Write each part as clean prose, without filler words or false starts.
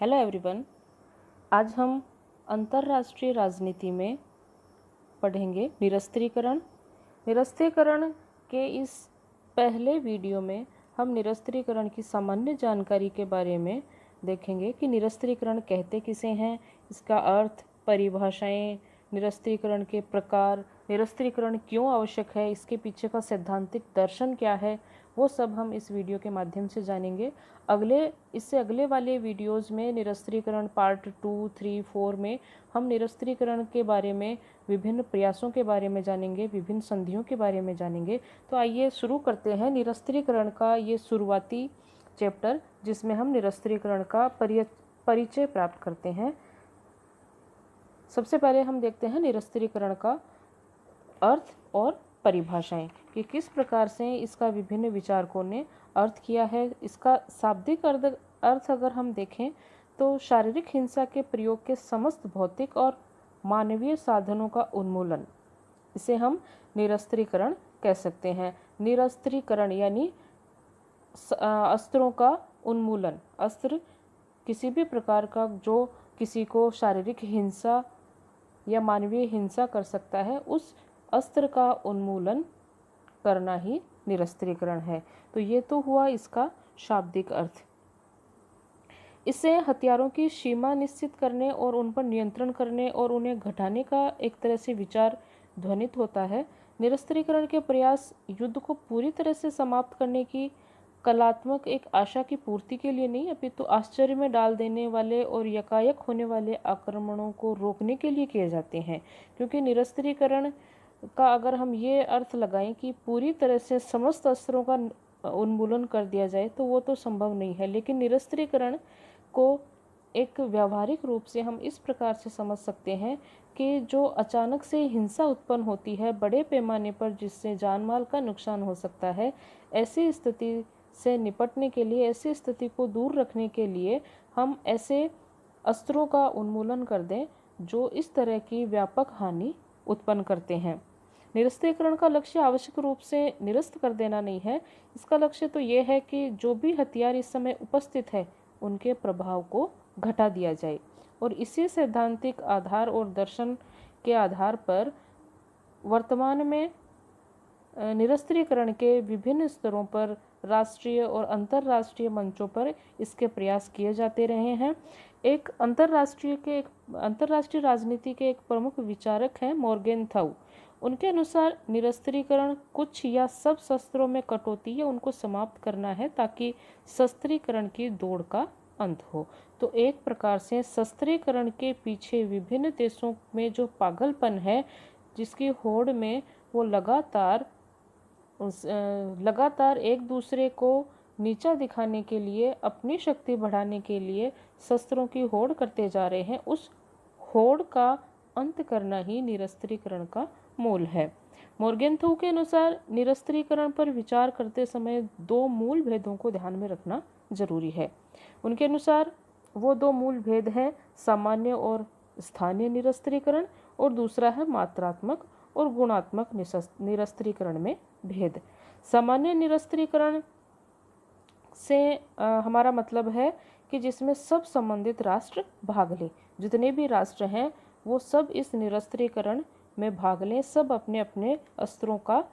Hello everyone. आज हम अंतर्राष्ट्रीय राजनीति में पढ़ेंगे निरस्त्रीकरण। निरस्त्रीकरण के इस पहले वीडियो में हम निरस्त्रीकरण की सामान्य जानकारी के बारे में देखेंगे कि निरस्त्रीकरण कहते किसे हैं, इसका अर्थ, परिभाषाएं, निरस्त्रीकरण के प्रकार, निरस्त्रीकरण क्यों आवश्यक है, इसके पीछे का सैद्धांतिक दर्शन क्या है, वो सब हम इस वीडियो के माध्यम से जानेंगे। इससे अगले वाले वीडियोस में निरस्त्रीकरण पार्ट 2, 3, 4 में हम निरस्त्रीकरण के बारे में, विभिन्न प्रयासों के बारे में जानेंगे, विभिन्न संधियों के बारे में जानेंगे। तो आइए शुरू करते हैं निरस्त्रीकरण का ये शुरुआती चैप्टर, जिसमें हम निरस्त्रीकरण का परिचय प्राप्त करते हैं। सबसे पहले हम देखते हैं निरस्त्रीकरण का अर्थ और परिभाषाएं कि किस प्रकार से इसका विभिन्न विचारकों ने अर्थ किया है। इसका शाब्दिक अर्थ अगर हम देखें तो शारीरिक हिंसा के प्रयोग के समस्त भौतिक और मानवीय साधनों का उन्मूलन, इसे हम निरस्त्रीकरण कह सकते हैं। निरस्त्रीकरण यानी अस्त्रों का उन्मूलन। अस्त्र किसी भी प्रकार का जो किसी को शारीरिक हिंसा या मानवीय हिंसा कर सकता है, उस अस्त्र का उन्मूलन करना ही निरस्त्रीकरण है। तो ये तो हुआ इसका शाब्दिक अर्थ। इससे हथियारों की सीमा निश्चित करने और उन पर नियंत्रण करने और उन्हें घटाने का एक तरह से विचार ध्वनित होता है। निरस्त्रीकरण के प्रयास युद्ध को पूरी तरह से समाप्त करने की कलात्मक एक आशा की पूर्ति के लिए नहीं, अपितु आश्चर्य में डाल देने वाले और यकायक होने वाले आक्रमणों को रोकने के लिए किए जाते हैं। क्योंकि निरस्त्रीकरण का अगर हम ये अर्थ लगाएं कि पूरी तरह से समस्त अस्त्रों का उन्मूलन कर दिया जाए तो वो तो संभव नहीं है, लेकिन निरस्त्रीकरण को एक व्यावहारिक रूप से हम इस प्रकार से समझ सकते हैं कि जो अचानक से हिंसा उत्पन्न होती है बड़े पैमाने पर, जिससे जान माल का नुकसान हो सकता है, ऐसी स्थिति से निपटने के लिए, ऐसी स्थिति को दूर रखने के लिए हम ऐसे अस्त्रों का उन्मूलन कर दें जो इस तरह की व्यापक हानि उत्पन्न करते हैं। निरस्त्रीकरण का लक्ष्य आवश्यक रूप से निरस्त कर देना नहीं है। इसका लक्ष्य तो ये है कि जो भी हथियार इस समय उपस्थित है उनके प्रभाव को घटा दिया जाए, और इसी सैद्धांतिक आधार और दर्शन के आधार पर वर्तमान में निरस्त्रीकरण के विभिन्न स्तरों पर, राष्ट्रीय और अंतर्राष्ट्रीय मंचों पर इसके प्रयास किए जाते रहे हैं। एक अंतर्राष्ट्रीय राजनीति के एक प्रमुख विचारक हैं मोर्गेनथाउ। उनके अनुसार निरस्त्रीकरण कुछ या सब शस्त्रों में कटौती या उनको समाप्त करना है ताकि शस्त्रीकरण की दौड़ का अंत हो। तो एक प्रकार से शस्त्रीकरण के पीछे विभिन्न देशों में जो पागलपन है, जिसकी होड़ में वो लगातार एक दूसरे को नीचा दिखाने के लिए, अपनी शक्ति बढ़ाने के लिए शस्त्रों की होड़ करते जा रहे हैं, उस होड़ का अंत करना ही निरस्त्रीकरण का मूल है। मोर्गेनथाउ के अनुसार निरस्त्रीकरण पर विचार करते समय दो मूल भेदों को ध्यान में रखना जरूरी है। उनके अनुसार वो दो मूल भेद हैं, सामान्य और स्थानीय निरस्त्रीकरण, और दूसरा है मात्रात्मक और गुणात्मक निरस्त्रीकरण में भेद। सामान्य निरस्त्रीकरण से हमारा मतलब है कि जिसमें सब संबंधित राष्ट्र भाग लें। जितने भी राष्ट्र हैं वो सब इस निरस्त्रीकरण में भाग लें, सब अपने अपने अस्त्रों का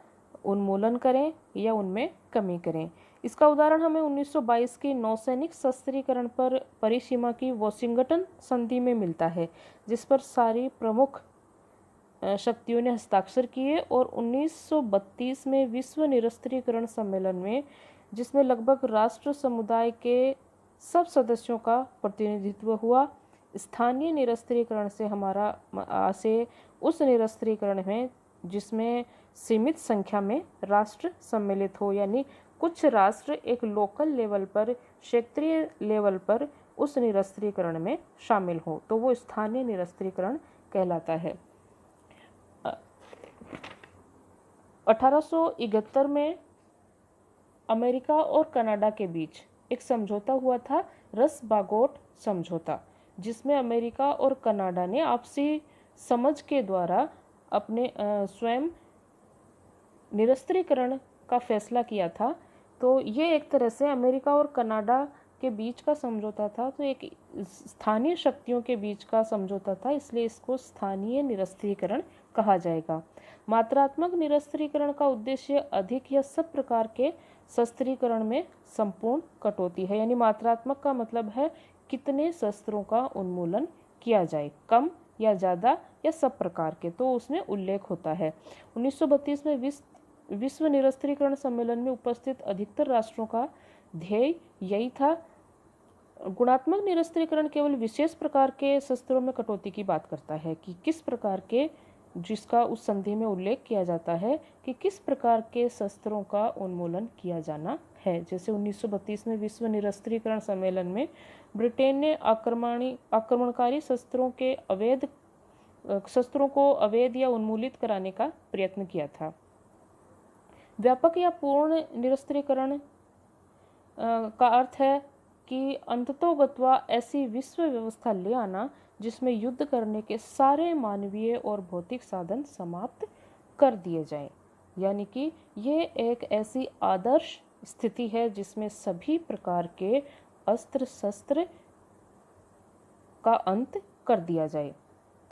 उन्मूलन करें या उनमें कमी करें। इसका उदाहरण हमें 1922 की नौसैनिक शस्त्रीकरण पर परिसीमा की वॉशिंगटन संधि में मिलता है, जिस पर सारी प्रमुख शक्तियों ने हस्ताक्षर किए, और 1932 में विश्व निरस्त्रीकरण सम्मेलन में, जिसमें लगभग राष्ट्र समुदाय के सब सदस्यों का प्रतिनिधित्व हुआ। स्थानीय निरस्त्रीकरण से उस निरस्त्रीकरण में जिसमें सीमित संख्या में राष्ट्र सम्मिलित हो, यानी कुछ राष्ट्र एक लोकल लेवल पर, क्षेत्रीय लेवल पर उस निरस्त्रीकरण में शामिल हो, तो वो स्थानीय निरस्त्रीकरण कहलाता है। 1871 में अमेरिका और कनाडा के बीच एक समझौता हुआ था, रस-बागोट समझौता, जिसमें अमेरिका और कनाडा ने आपसी समझ के द्वारा अपने स्वयं निरस्त्रीकरण का फैसला किया था। तो ये एक तरह से अमेरिका और कनाडा के बीच का समझौता था, तो एक स्थानीय शक्तियों के बीच का समझौता था, इसलिए इसको स्थानीय निरस्त्रीकरण कहा जाएगा। मात्रात्मक निरस्त्रीकरण का उद्देश्य अधिक या सब प्रकार के शस्त्रीकरण में संपूर्ण कटौती है। यानी मात्रात्मक का मतलब है कितने शस्त्रों का उन्मूलन किया जाए, कम या ज़्यादा या सब प्रकार के, तो उसमें उल्लेख होता है। 1932 में विश्व निरस्त्रीकरण सम्मेलन में उपस्थित अधिकतर राष्ट्रों का ध्येय यही था। गुणात्मक निरस्त्रीकरण केवल विशेष प्रकार के शस्त्रों में कटौती की बात करता है कि किस प्रकार के, जिसका उस संधि में उल्लेख किया जाता है कि किस प्रकार के शस्त्रों का उन्मूलन किया जाना है। जैसे 1932 में विश्व निरस्त्रीकरण सम्मेलन में ब्रिटेन ने आक्रमणकारी शस्त्रों को अवैध या उन्मूलित कराने का प्रयत्न किया था। व्यापक या पूर्ण निरस्त्रीकरण का अर्थ है कि अंततोगत्वा ऐसी विश्व व्यवस्था ले आना जिसमें युद्ध करने के सारे मानवीय और भौतिक साधन समाप्त कर दिए जाएं। यानी कि ये एक ऐसी आदर्श स्थिति है जिसमें सभी प्रकार के अस्त्र शस्त्र का अंत कर दिया जाए,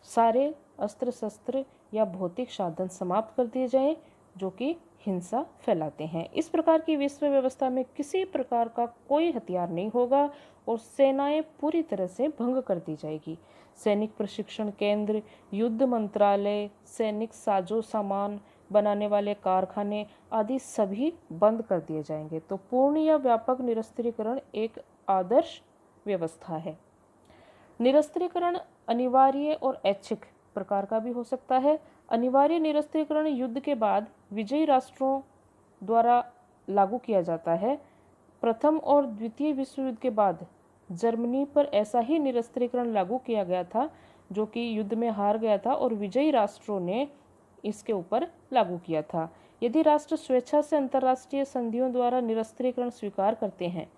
सारे अस्त्र शस्त्र या भौतिक साधन समाप्त कर दिए जाएं जो कि हिंसा फैलाते हैं। इस प्रकार की विश्व व्यवस्था में किसी प्रकार का कोई हथियार नहीं होगा और सेनाएं पूरी तरह से भंग कर दी जाएगी। सैनिक प्रशिक्षण केंद्र, युद्ध मंत्रालय, सैनिक साजो सामान बनाने वाले कारखाने आदि सभी बंद कर दिए जाएंगे। तो पूर्ण या व्यापक निरस्त्रीकरण एक आदर्श व्यवस्था है। निरस्त्रीकरण अनिवार्य और ऐच्छिक प्रकार का भी हो सकता है। अनिवार्य निरस्त्रीकरण युद्ध के बाद विजयी राष्ट्रों द्वारा लागू किया जाता है। प्रथम और द्वितीय विश्व युद्ध के बाद जर्मनी पर ऐसा ही निरस्त्रीकरण लागू किया गया था जो कि युद्ध में हार गया था और विजयी राष्ट्रों ने इसके ऊपर लागू किया था। यदि राष्ट्र स्वेच्छा से अंतर्राष्ट्रीय संधियों द्वारा निरस्त्रीकरण स्वीकार करते हैं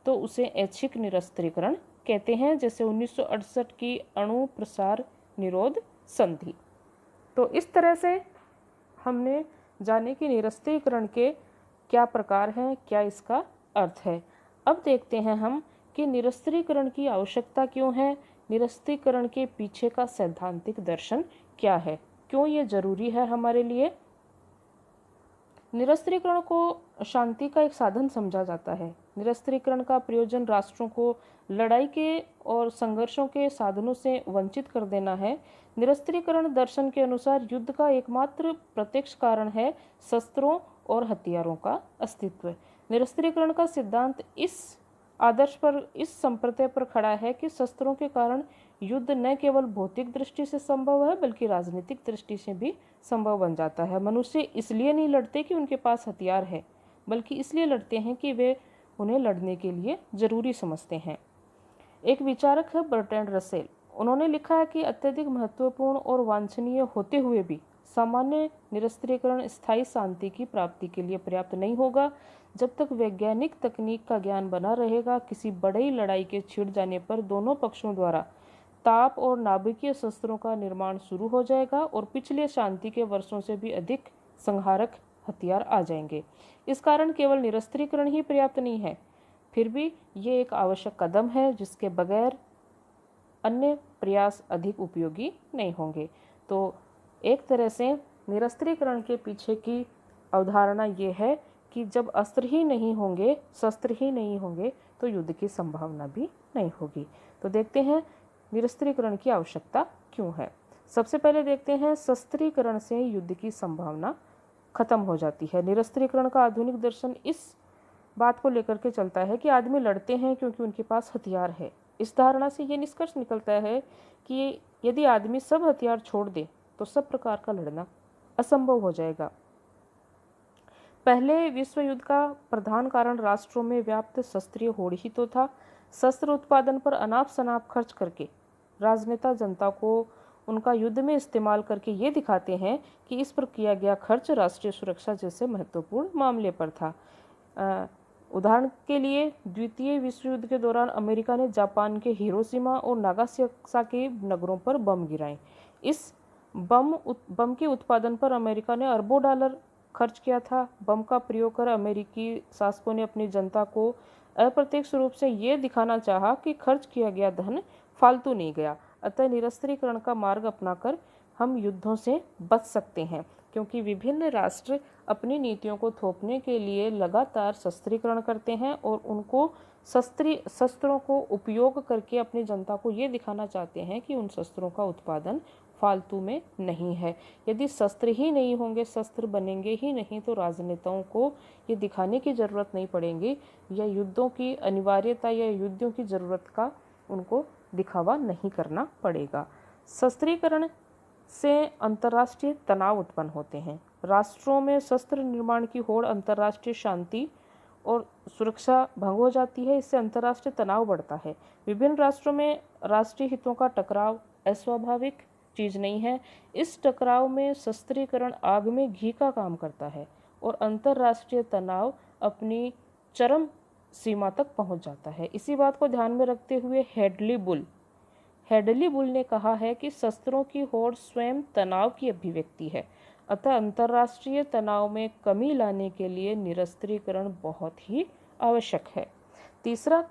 तो उसे ऐच्छिक निरस्त्रीकरण कहते हैं, जैसे 1968 की अणु प्रसार निरोध संधि। तो इस तरह से हमने जाने कि निरस्त्रीकरण के क्या प्रकार हैं, क्या इसका अर्थ है। अब देखते हैं हम कि निरस्त्रीकरण की आवश्यकता क्यों है, निरस्त्रीकरण के पीछे का सैद्धांतिक दर्शन क्या है, क्यों ये जरूरी है हमारे लिए। निरस्त्रीकरण को शांति का एक साधन समझा जाता है। निरस्त्रीकरण का प्रयोजन राष्ट्रों को लड़ाई के और संघर्षों के साधनों से वंचित कर देना है। निरस्त्रीकरण दर्शन के अनुसार युद्ध का एकमात्र प्रत्यक्ष कारण है शस्त्रों और हथियारों का अस्तित्व। निरस्त्रीकरण का सिद्धांत इस आदर्श पर, इस संप्रत्यय पर खड़ा है कि शस्त्रों के कारण युद्ध न केवल भौतिक दृष्टि से संभव है बल्कि राजनीतिक दृष्टि से भी संभव बन जाता है। मनुष्य इसलिए नहीं लड़ते कि उनके पास हथियार है, बल्कि इसलिए लड़ते हैं कि वे उन्हें लड़ने के लिए जरूरी समझते हैं। एक विचारक है बर्ट्रैंड रसेल। उन्होंने लिखा है कि अत्यधिक महत्वपूर्ण और वांछनीय होते हुए भी सामान्य निरस्त्रीकरण स्थायी शांति की प्राप्ति के लिए पर्याप्त नहीं होगा। जब तक वैज्ञानिक तकनीक का ज्ञान बना रहेगा, किसी बड़ी लड़ाई के छिड़ जाने पर दोनों पक्षों द्वारा ताप और नाभिकीय शस्त्रों का निर्माण शुरू हो जाएगा और पिछले शांति के वर्षों से भी अधिक संहारक हथियार आ जाएंगे। इस कारण केवल निरस्त्रीकरण ही पर्याप्त नहीं है, फिर भी ये एक आवश्यक कदम है जिसके बगैर अन्य प्रयास अधिक उपयोगी नहीं होंगे। तो एक तरह से निरस्त्रीकरण के पीछे की अवधारणा ये है कि जब अस्त्र ही नहीं होंगे, शस्त्र ही नहीं होंगे, तो युद्ध की संभावना भी नहीं होगी। तो देखते हैं निरस्त्रीकरण की आवश्यकता क्यों है। सबसे पहले देखते हैं शस्त्रीकरण से युद्ध की संभावना खत्म हो जाती है। निरस्त्रीकरण का आधुनिक दर्शन इस बात को लेकर के चलता है कि आदमी लड़ते हैं क्योंकि उनके पास हथियार है। इस धारणा से ये निष्कर्ष निकलता है कि यदि आदमी सब हथियार छोड़ दे तो सब प्रकार का लड़ना असंभव हो जाएगा। पहले विश्व युद्ध का प्रधान कारण राष्ट्रों में व्याप्त शस्त्रीय होड़ ही तो था। शस्त्र उत्पादन पर अनाप शनाप खर्च करके राजनेता जनता को उनका युद्ध में इस्तेमाल करके ये दिखाते हैं कि इस पर किया गया खर्च राष्ट्रीय सुरक्षा जैसे महत्वपूर्ण मामले पर था। उदाहरण के लिए द्वितीय विश्व युद्ध के दौरान अमेरिका ने जापान के हिरोशिमा और नागासाकी नगरों पर बम गिराए। इस बम के उत्पादन पर अमेरिका ने अरबों डॉलर खर्च किया था। बम का प्रयोग कर अमेरिकी शासकों ने अपनी जनता को अप्रत्यक्ष रूप से ये दिखाना चाहा कि खर्च किया गया धन फालतू नहीं गया। अतः निरस्त्रीकरण का मार्ग अपनाकर हम युद्धों से बच सकते हैं, क्योंकि विभिन्न राष्ट्र अपनी नीतियों को थोपने के लिए लगातार शस्त्रीकरण करते हैं और उनको शस्त्रों को उपयोग करके अपनी जनता को ये दिखाना चाहते हैं कि उन शस्त्रों का उत्पादन फालतू में नहीं है। यदि शस्त्र ही नहीं होंगे, शस्त्र बनेंगे ही नहीं, तो राजनेताओं को ये दिखाने की ज़रूरत नहीं पड़ेगी या युद्धों की अनिवार्यता या युद्धों की ज़रूरत का उनको दिखावा नहीं करना पड़ेगा। शस्त्रीकरण से अंतर्राष्ट्रीय तनाव उत्पन्न होते हैं। राष्ट्रों में शस्त्र निर्माण की होड़ अंतर्राष्ट्रीय शांति और सुरक्षा भंग हो जाती है। इससे अंतर्राष्ट्रीय तनाव बढ़ता है। विभिन्न राष्ट्रों में राष्ट्रीय हितों का टकराव अस्वाभाविक चीज़ नहीं है। इस टकराव में शस्त्रीकरण आग में घी का काम करता है और अंतर्राष्ट्रीय तनाव अपनी चरम सीमा तक पहुंच जाता है। इसी बात को ध्यान में रखते हुए हेडली बुल ने कहा है कि शस्त्रों की होड़ स्वयं तनाव की अभिव्यक्ति है। अतः अंतर्राष्ट्रीय तनाव में कमी लाने के लिए निरस्त्रीकरण बहुत ही आवश्यक है। तीसरा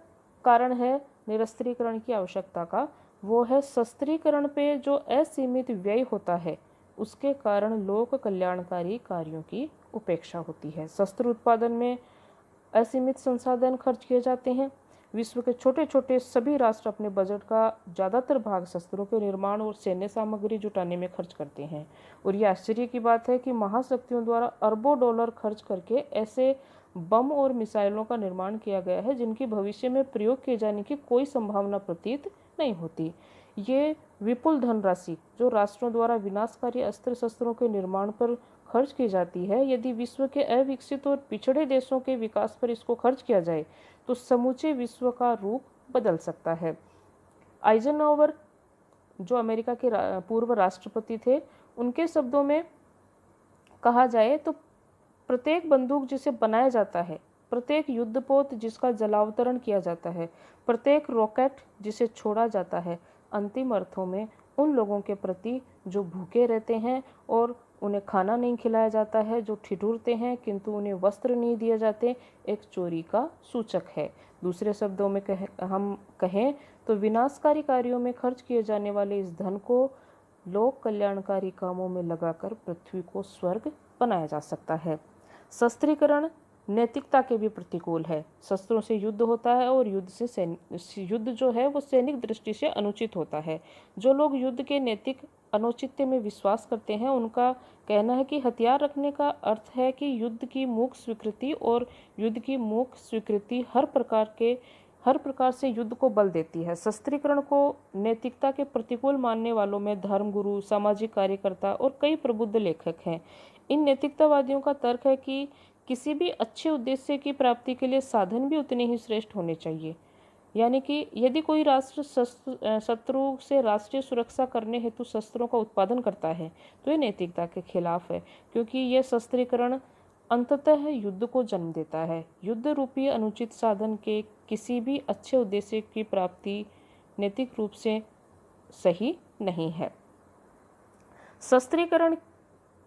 कारण है निरस्त्रीकरण की आवश्यकता का, वो है शस्त्रीकरण पे जो असीमित व्यय होता है, उसके कारण लोक कल्याणकारी कार्यों की उपेक्षा होती है। शस्त्र उत्पादन में असीमित संसाधन खर्च किए जाते हैं। विश्व के छोटे छोटे सभी राष्ट्र अपने बजट का ज़्यादातर भाग शस्त्रों के निर्माण और सैन्य सामग्री जुटाने में खर्च करते हैं। और ये आश्चर्य की बात है कि महाशक्तियों द्वारा अरबों डॉलर खर्च करके ऐसे बम और मिसाइलों का निर्माण किया गया है जिनकी भविष्य में प्रयोग किए जाने की कोई संभावना प्रतीत नहीं होती। ये विपुल धनराशि जो राष्ट्रों द्वारा विनाशकारी अस्त्र शस्त्रों के निर्माण पर खर्च की जाती है, यदि विश्व के अविकसित और पिछड़े देशों के विकास पर इसको खर्च किया जाए तो समूचे विश्व का रूप बदल सकता है। आइजनहोवर जो अमेरिका के पूर्व राष्ट्रपति थे, उनके शब्दों में कहा जाए तो प्रत्येक बंदूक जिसे बनाया जाता है, प्रत्येक युद्धपोत जिसका जलावतरण किया जाता है, प्रत्येक रॉकेट जिसे छोड़ा जाता है, अंतिम अर्थों में उन लोगों के प्रति जो भूखे रहते हैं और उन्हें खाना नहीं खिलाया जाता है, जो ठिठुरते हैं किंतु उन्हें वस्त्र नहीं दिए जाते, एक चोरी का सूचक है। दूसरे शब्दों में हम कहें तो विनाशकारी कार्यों में खर्च किए जाने वाले इस धन को लोक कल्याणकारी कामों में लगाकर पृथ्वी को स्वर्ग बनाया जा सकता है। शस्त्रीकरण नैतिकता के भी प्रतिकूल है। शस्त्रों से युद्ध होता है और युद्ध जो है वो सैनिक दृष्टि से अनुचित होता है। जो लोग युद्ध के नैतिक अनुचित्य में विश्वास करते हैं, उनका कहना है कि हथियार रखने का अर्थ है कि युद्ध की मूक स्वीकृति, और युद्ध की मूक स्वीकृति हर प्रकार से युद्ध को बल देती है। शस्त्रीकरण को नैतिकता के प्रतिकूल मानने वालों में धर्मगुरु, सामाजिक कार्यकर्ता और कई प्रबुद्ध लेखक हैं। इन नैतिकतावादियों का तर्क है कि किसी भी अच्छे उद्देश्य की प्राप्ति के लिए साधन भी उतने ही श्रेष्ठ होने चाहिए। यानी कि यदि कोई राष्ट्र शत्रु से राष्ट्रीय सुरक्षा करने हेतु शस्त्रों का उत्पादन करता है तो ये नैतिकता के खिलाफ है, क्योंकि यह शस्त्रीकरण अंततः युद्ध को जन्म देता है। युद्ध रूपी अनुचित साधन के किसी भी अच्छे उद्देश्य की प्राप्ति नैतिक रूप से सही नहीं है। शस्त्रीकरण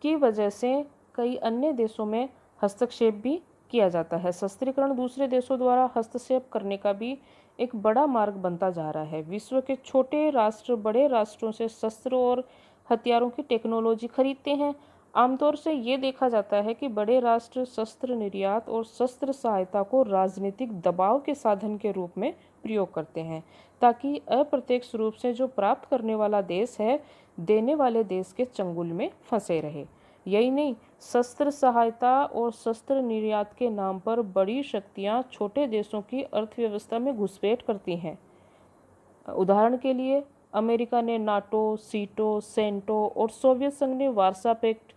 की वजह से कई अन्य देशों में हस्तक्षेप भी किया जाता है। शस्त्रीकरण दूसरे देशों द्वारा हस्तक्षेप करने का भी एक बड़ा मार्ग बनता जा रहा है। विश्व के छोटे राष्ट्र बड़े राष्ट्रों से शस्त्र और हथियारों की टेक्नोलॉजी खरीदते हैं। आमतौर से ये देखा जाता है कि बड़े राष्ट्र शस्त्र निर्यात और शस्त्र सहायता को राजनीतिक दबाव के साधन के रूप में प्रयोग करते हैं, ताकि अप्रत्यक्ष रूप से जो प्राप्त करने वाला देश है, देने वाले देश के चंगुल में फंसे रहे। यही नहीं, शस्त्र सहायता और शस्त्र निर्यात के नाम पर बड़ी शक्तियां छोटे देशों की अर्थव्यवस्था में घुसपैठ करती हैं। उदाहरण के लिए अमेरिका ने नाटो, सीटो, सेंटो और सोवियत संघ ने वार्सा पैक्ट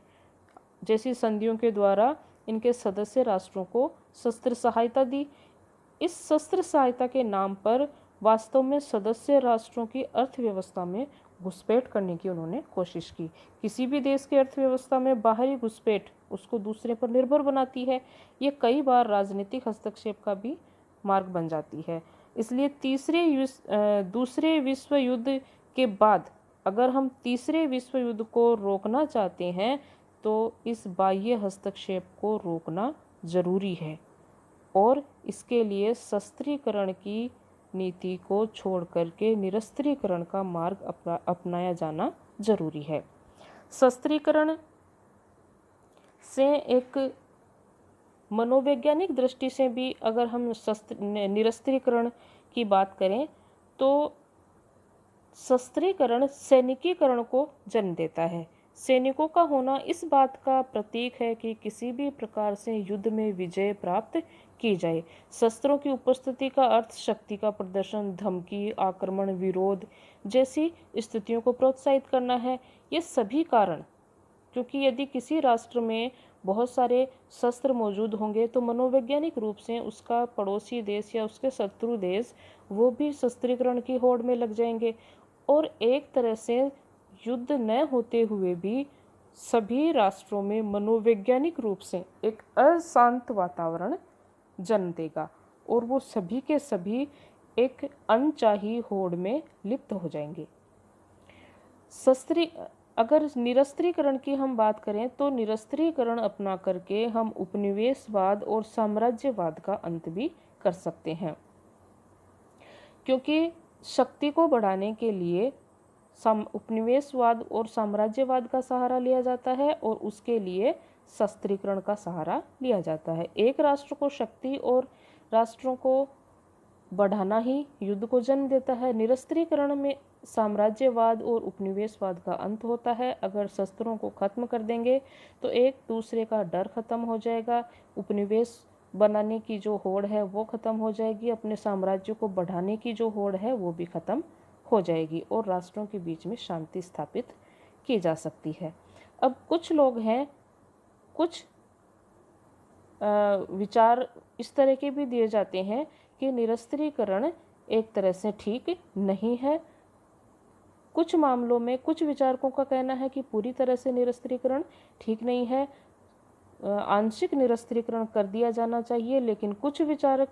जैसी संधियों के द्वारा इनके सदस्य राष्ट्रों को शस्त्र सहायता दी। इस शस्त्र सहायता के नाम पर वास्तव में सदस्य राष्ट्रों की अर्थव्यवस्था में घुसपैठ करने की उन्होंने कोशिश की। किसी भी देश की अर्थव्यवस्था में बाहरी घुसपैठ उसको दूसरे पर निर्भर बनाती है। ये कई बार राजनीतिक हस्तक्षेप का भी मार्ग बन जाती है। इसलिए दूसरे विश्व युद्ध के बाद अगर हम तीसरे विश्व युद्ध को रोकना चाहते हैं तो इस बाह्य हस्तक्षेप को रोकना जरूरी है। और इसके लिए शस्त्रीकरण की नीति को छोड़ करके निरस्त्रीकरण का मार्ग अपनाया जाना जरूरी है। शस्त्रीकरण से एक मनोवैज्ञानिक दृष्टि से भी अगर हम निरस्त्रीकरण की बात करें तो शस्त्रीकरण सैनिकीकरण को जन्म देता है। सैनिकों का होना इस बात का प्रतीक है कि किसी भी प्रकार से युद्ध में विजय प्राप्त की जाए। शस्त्रों की उपस्थिति का अर्थ शक्ति का प्रदर्शन, धमकी, आक्रमण, विरोध जैसी स्थितियों को प्रोत्साहित करना है। ये सभी कारण, क्योंकि यदि किसी राष्ट्र में बहुत सारे शस्त्र मौजूद होंगे तो मनोवैज्ञानिक रूप से उसका पड़ोसी देश या उसके शत्रु देश वो भी शस्त्रीकरण की होड़ में लग जाएंगे और एक तरह से युद्ध न होते हुए भी सभी राष्ट्रों में मनोवैज्ञानिक रूप से एक अशांत वातावरण जन्म देगा और वो सभी के सभी एक अनचाही होड़ में लिप्त हो जाएंगे। अगर निरस्त्रीकरण की हम बात करें तो निरस्त्रीकरण अपना करके हम उपनिवेशवाद और साम्राज्यवाद का अंत भी कर सकते हैं, क्योंकि शक्ति को बढ़ाने के लिए उपनिवेशवाद और साम्राज्यवाद का सहारा लिया जाता है और उसके लिए शस्त्रीकरण का सहारा लिया जाता है। एक राष्ट्र को शक्ति और राष्ट्रों को बढ़ाना ही युद्ध को जन्म देता है। निरस्त्रीकरण में साम्राज्यवाद और उपनिवेशवाद का अंत होता है। अगर शस्त्रों को खत्म कर देंगे तो एक दूसरे का डर खत्म हो जाएगा, उपनिवेश बनाने की जो होड़ है वो खत्म हो जाएगी, अपने साम्राज्य को बढ़ाने की जो होड़ है वो भी खत्म हो जाएगी और राष्ट्रों के बीच में शांति स्थापित की जा सकती है। अब कुछ लोग हैं, कुछ विचार इस तरह के भी दिए जाते हैं कि निरस्त्रीकरण एक तरह से ठीक नहीं है। कुछ मामलों में कुछ विचारकों का कहना है कि पूरी तरह से निरस्त्रीकरण ठीक नहीं है, आंशिक निरस्त्रीकरण कर दिया जाना चाहिए। लेकिन कुछ विचारक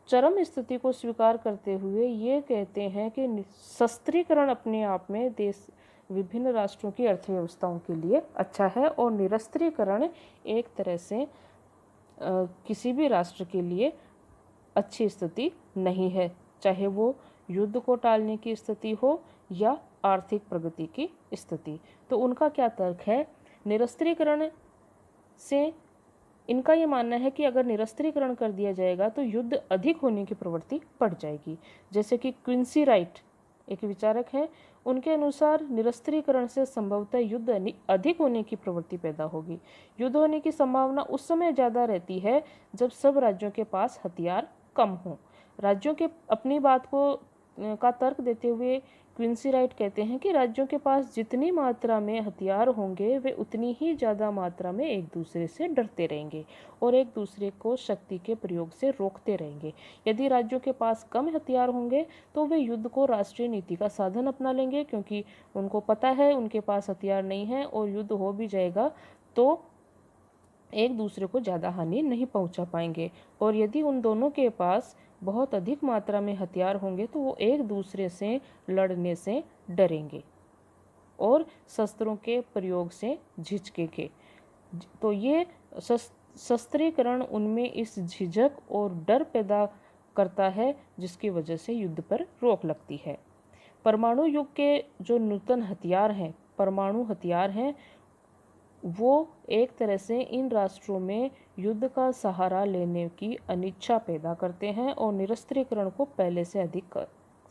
चरम स्थिति को स्वीकार करते हुए ये कहते हैं कि शस्त्रीकरण अपने आप में देश विभिन्न राष्ट्रों की अर्थव्यवस्थाओं के लिए अच्छा है और निरस्त्रीकरण एक तरह से किसी भी राष्ट्र के लिए अच्छी स्थिति नहीं है, चाहे वो युद्ध को टालने की स्थिति हो या आर्थिक प्रगति की स्थिति। तो उनका क्या तर्क है? निरस्त्रीकरण से इनका ये मानना है कि अगर निरस्त्रीकरण कर दिया जाएगा तो युद्ध अधिक होने की प्रवृत्ति बढ़ जाएगी। जैसे कि क्विंसी राइट एक विचारक है, उनके अनुसार निरस्त्रीकरण से संभवतः युद्ध अधिक होने की प्रवृत्ति पैदा होगी। युद्ध होने की संभावना उस समय ज़्यादा रहती है जब सब राज्यों के पास हथियार कम हों। राज्यों के अपनी बात का तर्क देते हुए क्विंसी राइट कहते हैं कि राज्यों के पास जितनी मात्रा में हथियार होंगे वे उतनी ही ज़्यादा मात्रा में एक दूसरे से डरते रहेंगे और एक दूसरे को शक्ति के प्रयोग से रोकते रहेंगे। यदि राज्यों के पास कम हथियार होंगे तो वे युद्ध को राष्ट्रीय नीति का साधन अपना लेंगे, क्योंकि उनको पता है उनके पास हथियार नहीं है और युद्ध हो भी जाएगा तो एक दूसरे को ज़्यादा हानि नहीं पहुंचा पाएंगे। और यदि उन दोनों के पास बहुत अधिक मात्रा में हथियार होंगे तो वो एक दूसरे से लड़ने से डरेंगे और शस्त्रों के प्रयोग से झिझकेंगे। तो ये शस्त्रीकरण उनमें इस झिझक और डर पैदा करता है जिसकी वजह से युद्ध पर रोक लगती है। परमाणु युग के जो नूतन हथियार हैं, परमाणु हथियार हैं, वो एक तरह से इन राष्ट्रों में युद्ध का सहारा लेने की अनिच्छा पैदा करते हैं और निरस्त्रीकरण को पहले से अधिक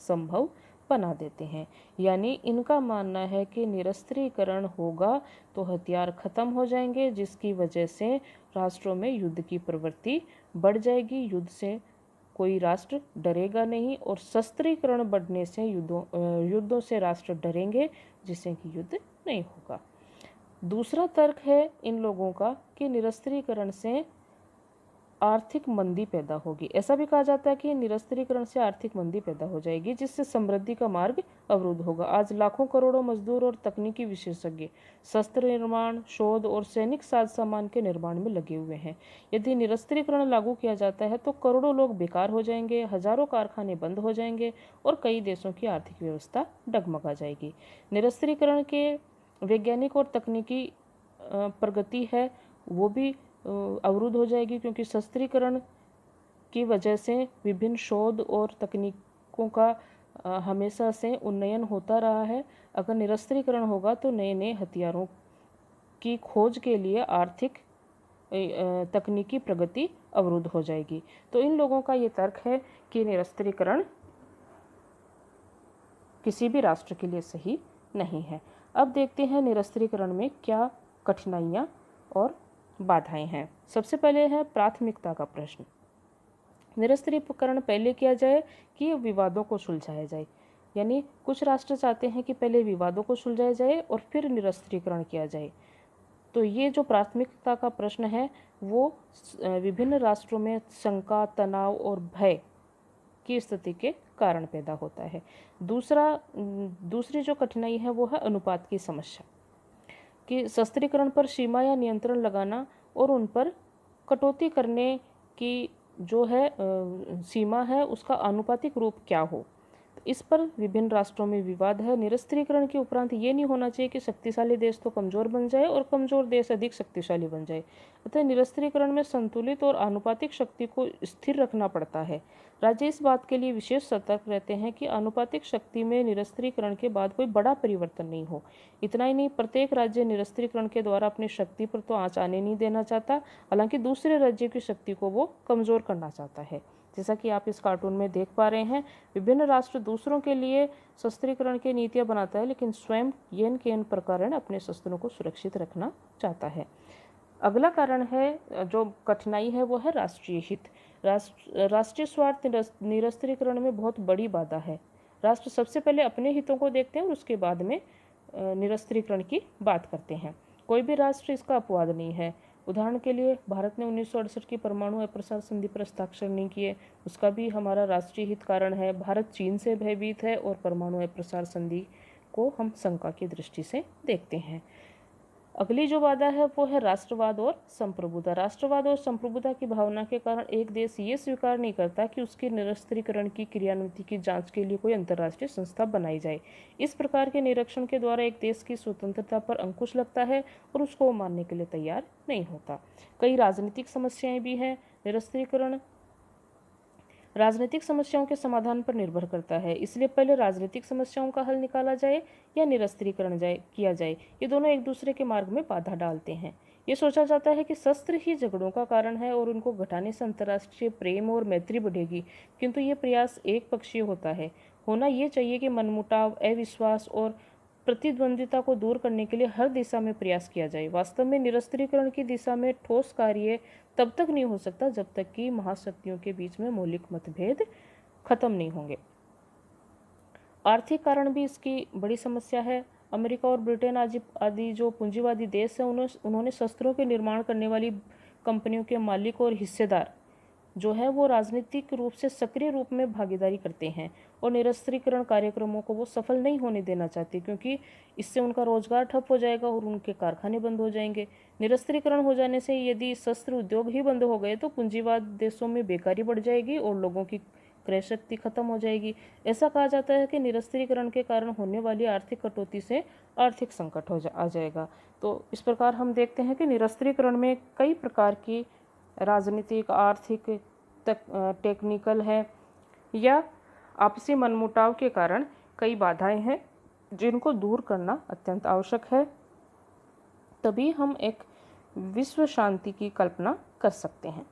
संभव बना देते हैं। यानी इनका मानना है कि निरस्त्रीकरण होगा तो हथियार खत्म हो जाएंगे, जिसकी वजह से राष्ट्रों में युद्ध की प्रवृत्ति बढ़ जाएगी, युद्ध से कोई राष्ट्र डरेगा नहीं और शस्त्रीकरण बढ़ने से युद्धों से राष्ट्र डरेंगे, जिससे कि युद्ध नहीं होगा। दूसरा तर्क है इन लोगों का कि निरस्त्रीकरण से आर्थिक मंदी पैदा होगी। ऐसा भी कहा जाता है कि निरस्त्रीकरण से आर्थिक मंदी पैदा हो जाएगी, जिससे समृद्धि का मार्ग अवरुद्ध होगा। आज लाखों करोड़ों मजदूर और तकनीकी विशेषज्ञ शस्त्र निर्माण, शोध और सैनिक साज सामान के निर्माण में लगे हुए हैं। यदि निरस्त्रीकरण लागू किया जाता है तो करोड़ों लोग बेकार हो जाएंगे, हजारों कारखाने बंद हो जाएंगे और कई देशों की आर्थिक व्यवस्था डगमगा जाएगी। निरस्त्रीकरण के वैज्ञानिक और तकनीकी प्रगति है वो भी अवरुद्ध हो जाएगी, क्योंकि शस्त्रीकरण की वजह से विभिन्न शोध और तकनीकों का हमेशा से उन्नयन होता रहा है। अगर निरस्त्रीकरण होगा तो नए नए हथियारों की खोज के लिए आर्थिक तकनीकी प्रगति अवरुद्ध हो जाएगी। तो इन लोगों का ये तर्क है कि निरस्त्रीकरण किसी भी राष्ट्र के लिए सही नहीं है। अब देखते हैं निरस्त्रीकरण में क्या कठिनाइयाँ और बाधाएं हैं। सबसे पहले है प्राथमिकता का प्रश्न। निरस्त्रीकरण पहले किया जाए कि विवादों को सुलझाया जाए, यानी कुछ राष्ट्र चाहते हैं कि पहले विवादों को सुलझाया जाए और फिर निरस्त्रीकरण किया जाए। तो ये जो प्राथमिकता का प्रश्न है वो विभिन्न राष्ट्रों में शंका, तनाव और भय की स्थिति के कारण पैदा होता है। दूसरी जो कठिनाई है वो है अनुपात की समस्या, कि शस्त्रीकरण पर सीमा या नियंत्रण लगाना और उन पर कटौती करने की जो है सीमा है उसका आनुपातिक रूप क्या हो, इस पर विभिन्न राष्ट्रों में विवाद है। निरस्त्रीकरण के उपरांत ये नहीं होना चाहिए कि शक्तिशाली देश तो कमज़ोर बन जाए और कमज़ोर देश अधिक शक्तिशाली बन जाए। अतः निरस्त्रीकरण में संतुलित और आनुपातिक शक्ति को स्थिर रखना पड़ता है। राज्य इस बात के लिए विशेष सतर्क रहते हैं कि आनुपातिक शक्ति में निरस्त्रीकरण के बाद कोई बड़ा परिवर्तन नहीं हो। इतना ही नहीं, प्रत्येक राज्य निरस्त्रीकरण के द्वारा अपनी शक्ति पर तो आँच आने नहीं देना चाहता, हालांकि दूसरे राज्य की शक्ति को वो कमज़ोर करना चाहता है। जैसा कि आप इस कार्टून में देख पा रहे हैं, विभिन्न राष्ट्र दूसरों के लिए शस्त्रीकरण की नीतियां बनाता है, लेकिन स्वयं येन केन प्रकार अपने शस्त्रों को सुरक्षित रखना चाहता है। अगला कारण है जो कठिनाई है वो है राष्ट्रीय हित। राष्ट्रीय स्वार्थ निरस्त्रीकरण में बहुत बड़ी बाधा है। राष्ट्र सबसे पहले अपने हितों को देखते हैं और उसके बाद में निरस्त्रीकरण की बात करते हैं। कोई भी राष्ट्र इसका अपवाद नहीं है। उदाहरण के लिए भारत ने 1968 की परमाणु अप्रसार संधि पर हस्ताक्षर नहीं किए, उसका भी हमारा राष्ट्रीय हित कारण है। भारत चीन से भयभीत है और परमाणु अप्रसार संधि को हम शंका की दृष्टि से देखते हैं। अगली जो बाधा है वो है राष्ट्रवाद और संप्रभुता। राष्ट्रवाद और संप्रभुता की भावना के कारण एक देश ये स्वीकार नहीं करता कि उसके निरस्त्रीकरण की क्रियान्विति की जांच के लिए कोई अंतर्राष्ट्रीय संस्था बनाई जाए। इस प्रकार के निरीक्षण के द्वारा एक देश की स्वतंत्रता पर अंकुश लगता है और उसको मानने के लिए तैयार नहीं होता। कई राजनीतिक समस्याएं भी हैं। निरस्त्रीकरण राजनीतिक समस्याओं के समाधान पर निर्भर करता है, इसलिए पहले राजनीतिक समस्याओं का हल निकाला जाए या निरस्त्रीकरण किया जाए, ये दोनों एक दूसरे के मार्ग में बाधा डालते हैं। ये सोचा जाता है कि शस्त्र ही झगड़ों का कारण है और उनको घटाने से अंतर्राष्ट्रीय प्रेम और मैत्री बढ़ेगी, किंतु ये प्रयास एक पक्षीय होता है। होना ये चाहिए कि मनमुटाव, अविश्वास और प्रतिद्वंदिता को दूर करने के लिए हर दिशा में प्रयास किया जाए। वास्तव में निरस्त्रीकरण की दिशा में ठोस कार्य तब तक नहीं हो सकता जब तक कि महाशक्तियों के बीच में मौलिक मतभेद खत्म नहीं होंगे। आर्थिक कारण भी इसकी बड़ी समस्या है। अमेरिका और ब्रिटेन आदि जो पूंजीवादी देश है उन्होंने शस्त्रों के निर्माण करने वाली कंपनियों के मालिक और हिस्सेदार जो है वो राजनीतिक रूप से सक्रिय रूप में भागीदारी करते हैं और निरस्त्रीकरण कार्यक्रमों को वो सफल नहीं होने देना चाहते, क्योंकि इससे उनका रोजगार ठप हो जाएगा और उनके कारखाने बंद हो जाएंगे। निरस्त्रीकरण हो जाने से यदि शस्त्र उद्योग ही बंद हो गए तो पूंजीवाद देशों में बेकारी बढ़ जाएगी और लोगों की क्रय शक्ति खत्म हो जाएगी। ऐसा कहा जाता है कि निरस्त्रीकरण के कारण होने वाली आर्थिक कटौती से आर्थिक संकट आ जाएगा। तो इस प्रकार हम देखते हैं कि निरस्त्रीकरण में कई प्रकार की राजनीतिक, आर्थिक, टेक्निकल है या आपसी मनमुटाव के कारण कई बाधाएं हैं जिनको दूर करना अत्यंत आवश्यक है, तभी हम एक विश्व शांति की कल्पना कर सकते हैं।